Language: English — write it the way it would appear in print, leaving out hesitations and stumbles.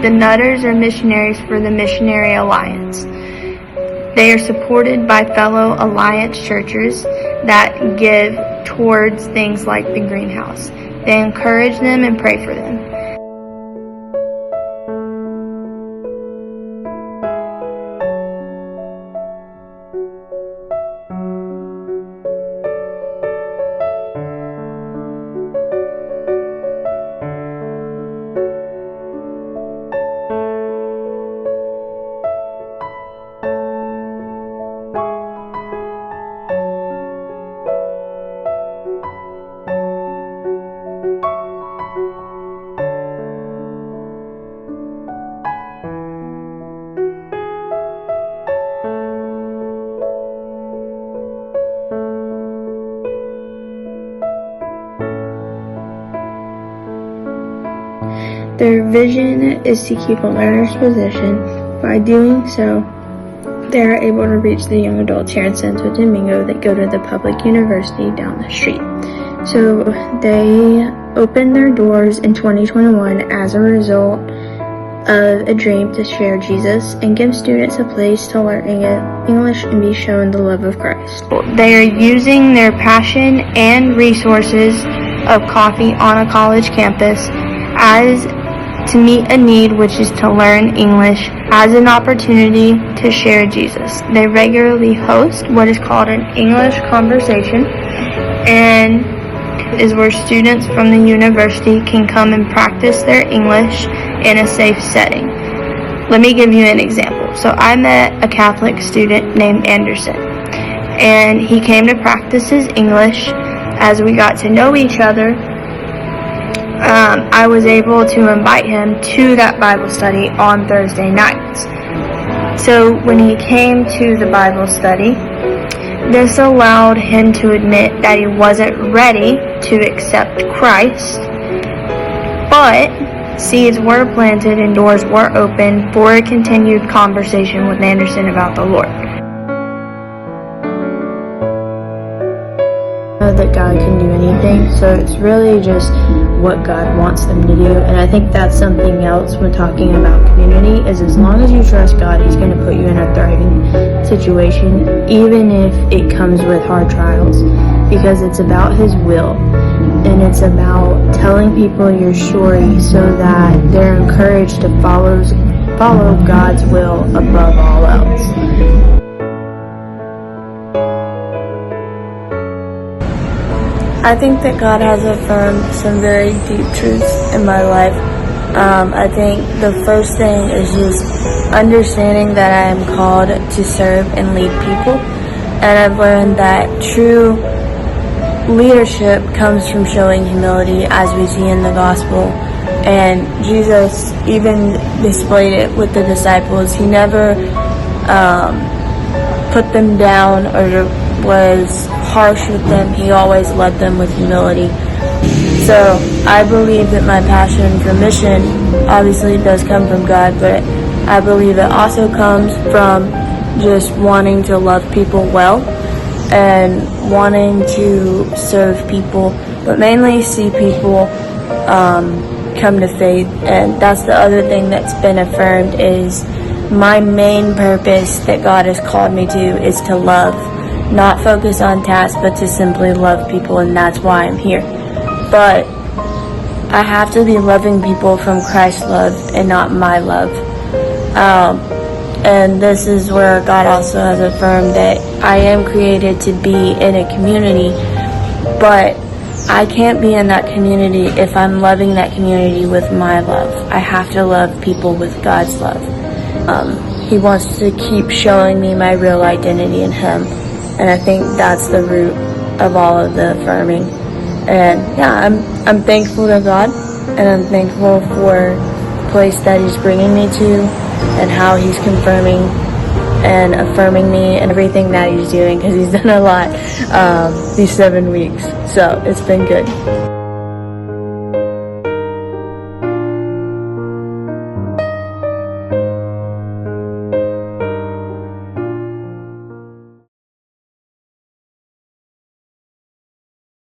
The Nutters are missionaries for the Missionary Alliance. They are supported by fellow Alliance churches that give towards things like the greenhouse. They encourage them and pray for them. Their vision is to keep a learner's position. By doing so, they are able to reach the young adults here in Santo Domingo that go to the public university down the street. So they opened their doors in 2021 as a result of a dream to share Jesus and give students a place to learn English and be shown the love of Christ. They are using their passion and resources of coffee on a college campus to meet a need, which is to learn English, as an opportunity to share Jesus. They regularly host what is called an English conversation, and is where students from the university can come and practice their English in a safe setting. Let me give you an example. So I met a Catholic student named Anderson, and he came to practice his English. As we got to know each other, I was able to invite him to that Bible study on Thursday nights. So when he came to the Bible study, this allowed him to admit that he wasn't ready to accept Christ, but seeds were planted and doors were opened for a continued conversation with Anderson about the Lord. That God can do anything, so it's really just what God wants them to do. And I think that's something else when talking about community, is as long as you trust God, He's going to put you in a thriving situation, even if it comes with hard trials, because it's about His will, and it's about telling people your story so that they're encouraged to follow God's will above all else. I think that God has affirmed some very deep truths in my life. I think the first thing is just understanding that I am called to serve and lead people. And I've learned that true leadership comes from showing humility, as we see in the gospel. And Jesus even displayed it with the disciples. He never put them down or was harsh with them. He always led them with humility. So I believe that my passion for mission obviously does come from God, but I believe it also comes from just wanting to love people well and wanting to serve people, but mainly see people come to faith. And that's the other thing that's been affirmed, is my main purpose that God has called me to is to love. Not focus on tasks, but to simply love people, and that's why I'm here. But I have to be loving people from Christ's love and not my love. And this is where God also has affirmed that I am created to be in a community, but I can't be in that community if I'm loving that community with my love. I have to love people with God's love. He wants to keep showing me my real identity in Him. And I think that's the root of all of the affirming. And yeah, I'm thankful to God, and I'm thankful for the place that He's bringing me to, and how He's confirming and affirming me and everything that He's doing, because He's done a lot these 7 weeks. So it's been good.